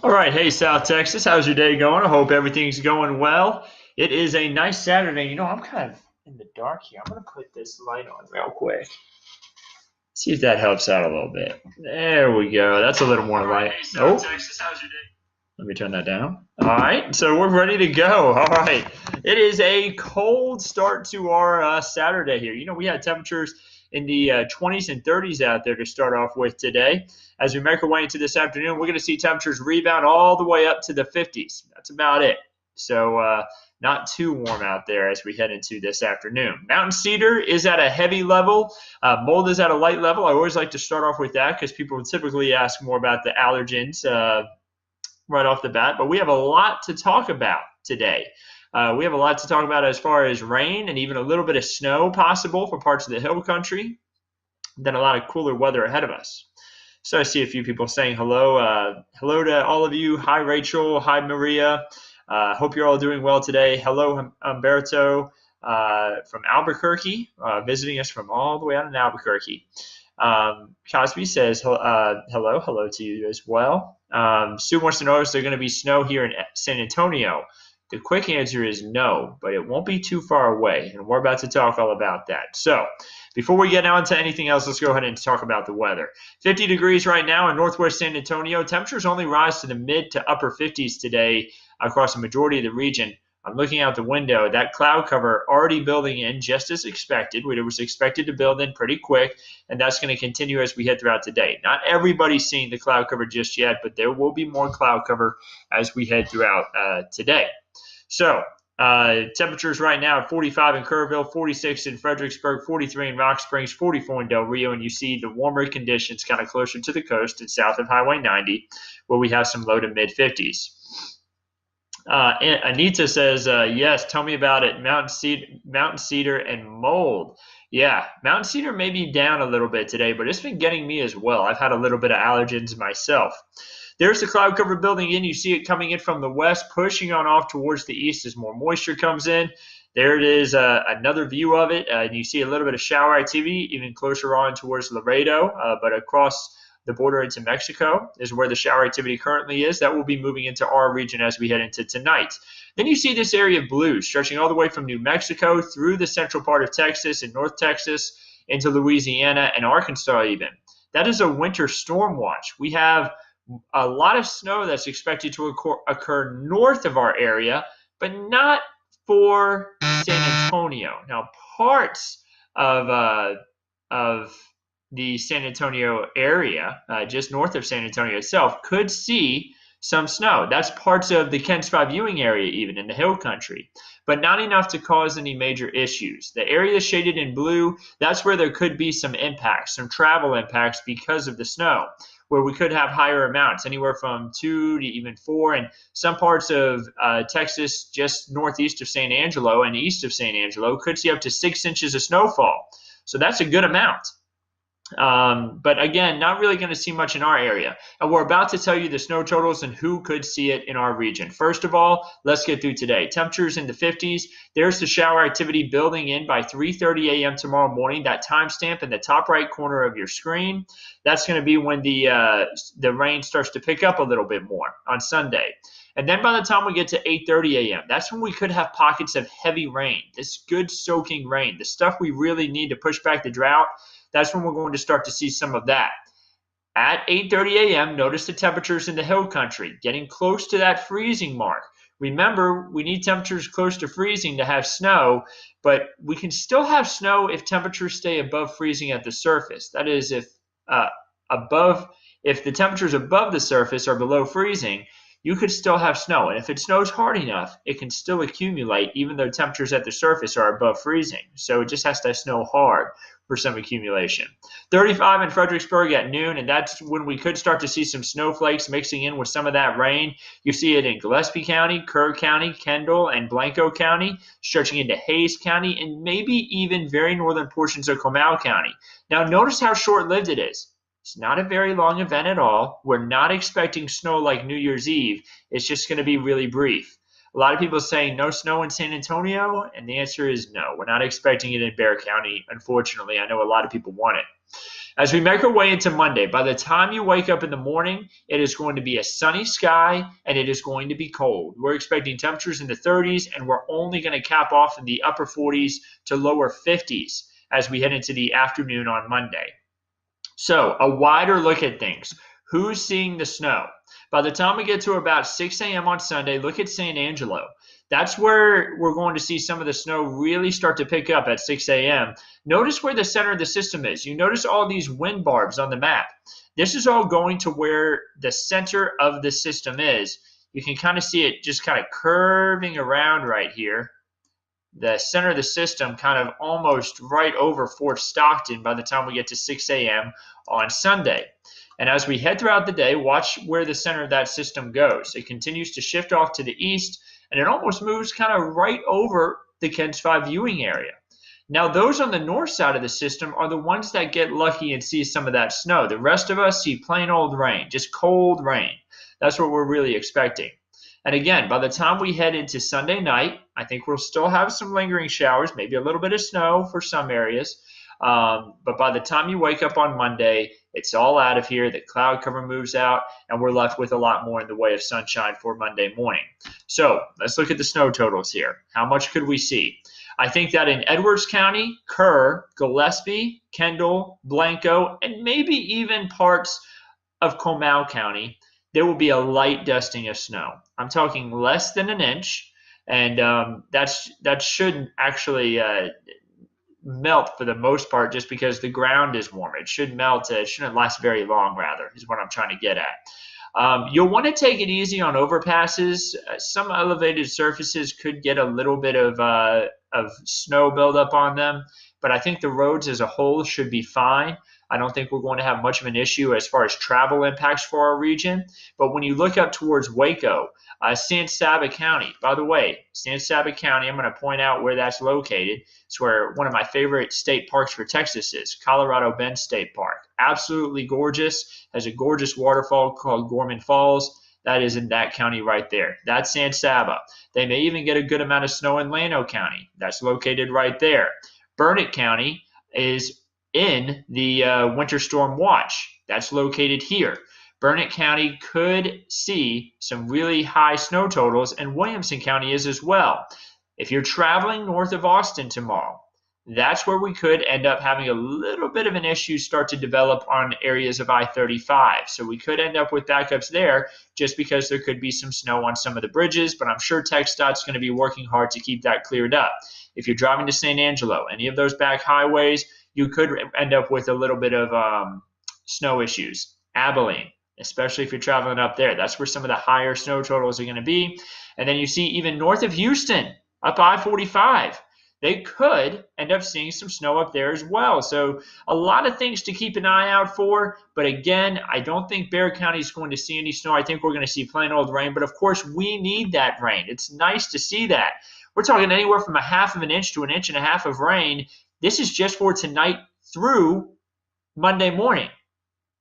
All right, hey South Texas, how's your day going? I hope everything's going well. It is a nice Saturday. I'm kind of in the dark here. I'm gonna put this light on real quick. See if that helps out a little bit. There we go. That's a little more light. Hey South Texas, how's your day? Let me turn that down. All right, so we're ready to go. All right, it is a cold start to our Saturday here. We had temperatures in the 20s and 30s out there to start off with today. As we make our way into this afternoon, we're going to see temperatures rebound all the way up to the 50s. That's about it. So not too warm out there as we head into this afternoon. Mountain cedar is at a heavy level. Mold is at a light level. I always like to start off with that because people typically ask more about the allergens right off the bat. But we have a lot to talk about today. We have a lot to talk about as far as rain and even a little bit of snow possible for parts of the hill country. Then a lot of cooler weather ahead of us. So I see a few people saying hello. Hello to all of you. Hi, Rachel. Hi, Maria. Hope you're all doing well today. Hello, Humberto from Albuquerque, visiting us from all the way out in Albuquerque. Cosby says hello to you as well. Sue wants to know if there's going to be snow here in San Antonio. The quick answer is no, but it won't be too far away, and we're about to talk all about that. So before we get on to anything else, let's go ahead and talk about the weather. 50 degrees right now in northwest San Antonio. Temperatures only rise to the mid to upper 50s today across the majority of the region. I'm looking out the window. That cloud cover already building in just as expected. It was expected to build in pretty quick, and that's going to continue as we head throughout the day. Not everybody's seeing the cloud cover just yet, but there will be more cloud cover as we head throughout today. So temperatures right now at 45 in Kerrville, 46 in Fredericksburg, 43 in Rock Springs, 44 in Del Rio, and you see the warmer conditions kind of closer to the coast and south of Highway 90, where we have some low to mid 50s. Anita says, yes, tell me about it. Mountain cedar and mold. Yeah, mountain cedar may be down a little bit today, but it's been getting me as well. I've had a little bit of allergens myself. There's the cloud cover building in. You see it coming in from the west, pushing on off towards the east as more moisture comes in. There it is, another view of it. And you see a little bit of shower activity even closer on towards Laredo, but across the border into Mexico is where the shower activity currently is. That will be moving into our region as we head into tonight. Then you see this area of blue stretching all the way from New Mexico through the central part of Texas and North Texas into Louisiana and Arkansas even. That is a winter storm watch. We have a lot of snow that's expected to occur north of our area, but not for San Antonio. Now, parts of the San Antonio area, just north of San Antonio itself, could see some snow. That's parts of the Kent Spot viewing area, even in the hill country, but not enough to cause any major issues. The area shaded in blue, that's where there could be some impacts, some travel impacts because of the snow, where we could have higher amounts, anywhere from 2 to even 4. And some parts of Texas, just northeast of San Angelo and east of San Angelo, could see up to 6 inches of snowfall. So that's a good amount. But again, not really going to see much in our area. And we're about to tell you the snow totals and who could see it in our region. First of all, let's get through today. Temperatures in the 50s. There's the shower activity building in by 3:30 a.m. tomorrow morning. That timestamp in the top right corner of your screen. That's going to be when the rain starts to pick up a little bit more on Sunday. And then by the time we get to 8:30 a.m., that's when we could have pockets of heavy rain, this good soaking rain, the stuff we really need to push back the drought. That's when we're going to start to see some of that. At 8:30 a.m., notice the temperatures in the hill country, getting close to that freezing mark. Remember, we need temperatures close to freezing to have snow, but we can still have snow if temperatures stay above freezing at the surface. That is, if the temperatures above the surface are below freezing, you could still have snow. And if it snows hard enough, it can still accumulate even though temperatures at the surface are above freezing. So it just has to snow hard for some accumulation. 35 in Fredericksburg at noon, and that's when we could start to see some snowflakes mixing in with some of that rain. You see it in Gillespie County, Kerr County, Kendall, and Blanco County, stretching into Hayes County, and maybe even very northern portions of Comal County. Now notice how short-lived it is. It's not a very long event at all. We're not expecting snow like New Year's Eve. It's just going to be really brief. A lot of people saying no snow in San Antonio, and the answer is no. We're not expecting it in Bexar County, unfortunately. I know a lot of people want it. As we make our way into Monday, by the time you wake up in the morning, it is going to be a sunny sky and it is going to be cold. We're expecting temperatures in the 30s, and we're only going to cap off in the upper 40s to lower 50s as we head into the afternoon on Monday. So, a wider look at things. Who's seeing the snow? By the time we get to about 6 a.m. on Sunday, look at San Angelo. That's where we're going to see some of the snow really start to pick up at 6 a.m. Notice where the center of the system is. You notice all these wind barbs on the map. This is all going to where the center of the system is. You can kind of see it just kind of curving around right here. The center of the system kind of almost right over Fort Stockton by the time we get to 6 a.m. on Sunday. And as we head throughout the day, watch where the center of that system goes. It continues to shift off to the east, and it almost moves kind of right over the Kent 5 viewing area. Now, those on the north side of the system are the ones that get lucky and see some of that snow. The rest of us see plain old rain, just cold rain. That's what we're really expecting. And again, by the time we head into Sunday night, I think we'll still have some lingering showers, maybe a little bit of snow for some areas. But by the time you wake up on Monday, it's all out of here. The cloud cover moves out, and we're left with a lot more in the way of sunshine for Monday morning. So let's look at the snow totals here. How much could we see? I think that in Edwards County, Kerr, Gillespie, Kendall, Blanco, and maybe even parts of Comal County, there will be a light dusting of snow. I'm talking less than an inch, and that shouldn't actually melt for the most part, just because the ground is warm. It should melt. It shouldn't last very long, rather, is what I'm trying to get at. You'll want to take it easy on overpasses. Some elevated surfaces could get a little bit of snow buildup on them, but I think the roads as a whole should be fine. I don't think we're going to have much of an issue as far as travel impacts for our region. But when you look up towards Waco, San Saba County, by the way, San Saba County, I'm going to point out where that's located. It's where one of my favorite state parks for Texas is, Colorado Bend State Park. Absolutely gorgeous. Has a gorgeous waterfall called Gorman Falls. That is in that county right there. That's San Saba. They may even get a good amount of snow in Llano County. That's located right there. Burnett County is in the winter storm watch. That's located here. Burnett County could see some really high snow totals, and Williamson County is as well. If you're traveling north of Austin tomorrow, that's where we could end up having a little bit of an issue start to develop on areas of I-35. So we could end up with backups there just because there could be some snow on some of the bridges, but I'm sure TxDOT's going to be working hard to keep that cleared up. If you're driving to San Angelo, any of those back highways, you could end up with a little bit of snow issues. Abilene, especially if you're traveling up there. That's where some of the higher snow totals are going to be. And then you see even north of Houston, up I-45, they could end up seeing some snow up there as well. So a lot of things to keep an eye out for. But again, I don't think Bexar County is going to see any snow. I think we're going to see plain old rain. But of course, we need that rain. It's nice to see that. We're talking anywhere from 1/2 of an inch to 1.5 inches of rain. This is just for tonight through Monday morning.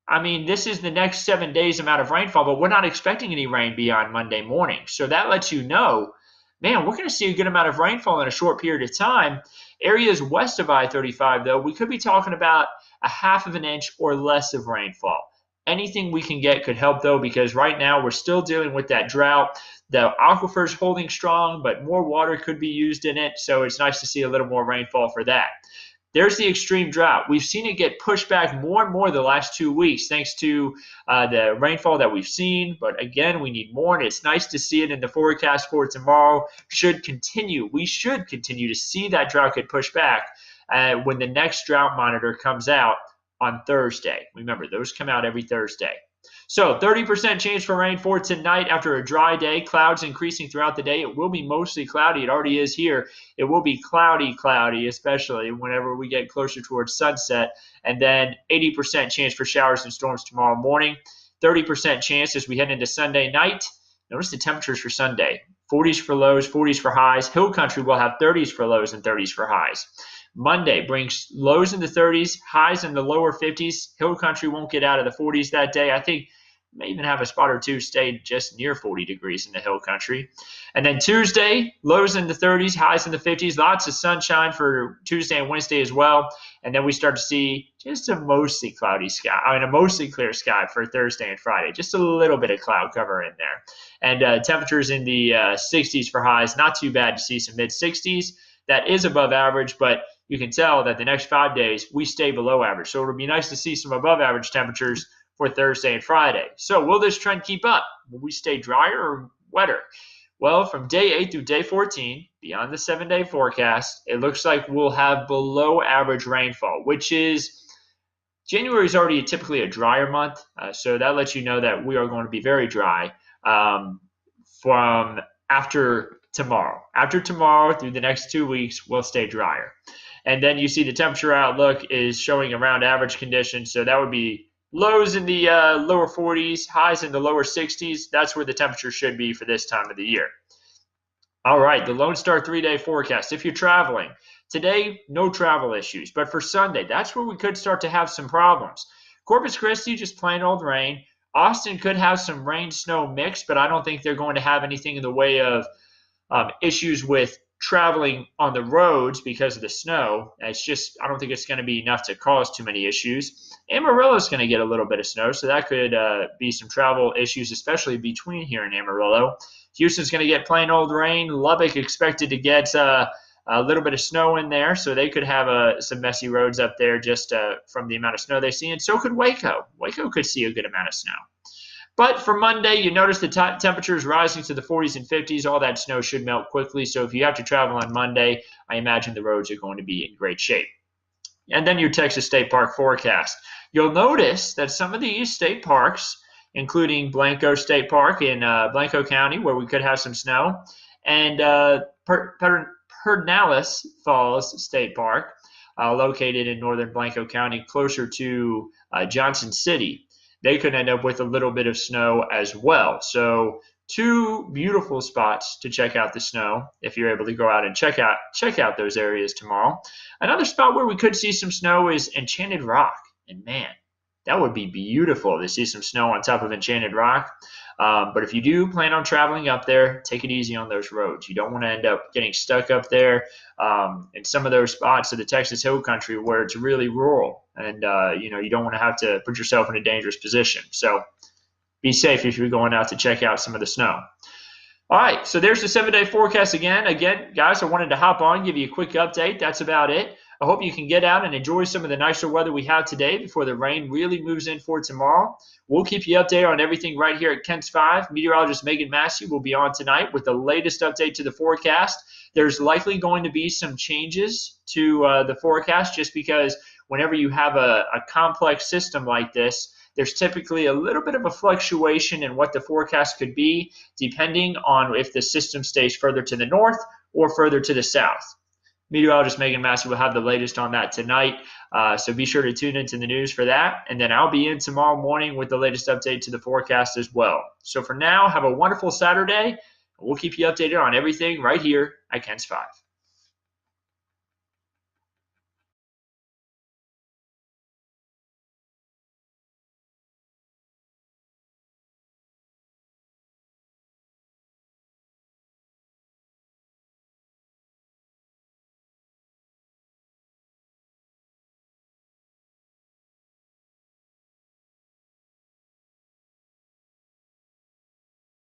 I mean, this is the next 7 days amount of rainfall, but we're not expecting any rain beyond Monday morning. So that lets you know, man, we're going to see a good amount of rainfall in a short period of time. Areas west of I-35, though, we could be talking about 1/2 of an inch or less of rainfall. Anything we can get could help, though, because right now we're still dealing with that drought. The aquifer's holding strong, but more water could be used in it, so it's nice to see a little more rainfall for that. There's the extreme drought. We've seen it get pushed back more and more the last 2 weeks thanks to the rainfall that we've seen. But again, we need more, and it's nice to see it in the forecast for tomorrow. We should continue to see that drought get pushed back when the next drought monitor comes out on Thursday. Remember, those come out every Thursday. So 30% chance for rain for tonight after a dry day. Clouds increasing throughout the day. It will be mostly cloudy. It already is here. It will be cloudy, especially whenever we get closer towards sunset. And then 80% chance for showers and storms tomorrow morning. 30% chance as we head into Sunday night. Notice the temperatures for Sunday. 40s for lows, 40s for highs. Hill country will have 30s for lows and 30s for highs. Monday brings lows in the 30s, highs in the lower 50s. Hill country won't get out of the 40s that day. I think may even have a spot or two stay just near 40 degrees in the hill country. And then Tuesday, lows in the 30s, highs in the 50s. Lots of sunshine for Tuesday and Wednesday as well. And then we start to see just a mostly cloudy sky. I mean, a mostly clear sky for Thursday and Friday. Just a little bit of cloud cover in there. And temperatures in the 60s for highs. Not too bad to see some mid 60s. That is above average, but you can tell that the next 5 days we stay below average. So it'll be nice to see some above average temperatures for Thursday and Friday. So will this trend keep up? Will we stay drier or wetter? Well, from day 8 through day 14, beyond the 7-day forecast, it looks like we'll have below average rainfall, which is January is already typically a drier month. So that lets you know that we are going to be very dry from after tomorrow. After tomorrow, through the next 2 weeks, we'll stay drier. And then you see the temperature outlook is showing around average conditions. So that would be lows in the lower 40s, highs in the lower 60s. That's where the temperature should be for this time of the year. All right, the Lone Star 3-day forecast. If you're traveling, today, no travel issues. But for Sunday, that's where we could start to have some problems. Corpus Christi, just plain old rain. Austin could have some rain-snow mix, but I don't think they're going to have anything in the way of issues with traveling on the roads because of the snow. I don't think it's going to be enough to cause too many issues. Amarillo is going to get a little bit of snow, so that could be some travel issues, especially between here and Amarillo. Houston's going to get plain old rain. Lubbock expected to get a little bit of snow in there, so they could have some messy roads up there just from the amount of snow they see, and so could Waco. Waco could see a good amount of snow. But for Monday, you notice the temperatures rising to the 40s and 50s. All that snow should melt quickly. So if you have to travel on Monday, I imagine the roads are going to be in great shape. And then your Texas State Park forecast. You'll notice that some of these state parks, including Blanco State Park in Blanco County, where we could have some snow, and Pedernales Falls State Park, located in northern Blanco County, closer to Johnson City, they could end up with a little bit of snow as well. So 2 beautiful spots to check out the snow if you're able to go out and check out those areas tomorrow. Another spot where we could see some snow is Enchanted Rock. And man, that would be beautiful to see some snow on top of Enchanted Rock. But if you do plan on traveling up there, take it easy on those roads. You don't want to end up getting stuck up there in some of those spots of the Texas Hill Country where it's really rural, and you don't want to have to put yourself in a dangerous position. So be safe if you're going out to check out some of the snow. All right, so there's the 7-day forecast again. Again, guys, I wanted to hop on, give you a quick update. That's about it. I hope you can get out and enjoy some of the nicer weather we have today before the rain really moves in for tomorrow. We'll keep you updated on everything right here at Kent's 5. Meteorologist Megan Massey will be on tonight with the latest update to the forecast. There's likely going to be some changes to the forecast just because whenever you have a complex system like this, there's typically a little bit of a fluctuation in what the forecast could be depending on if the system stays further to the north or further to the south. Meteorologist Megan Massey will have the latest on that tonight, so be sure to tune into the news for that. And then I'll be in tomorrow morning with the latest update to the forecast as well. So for now, have a wonderful Saturday. We'll keep you updated on everything right here at Kent's 5.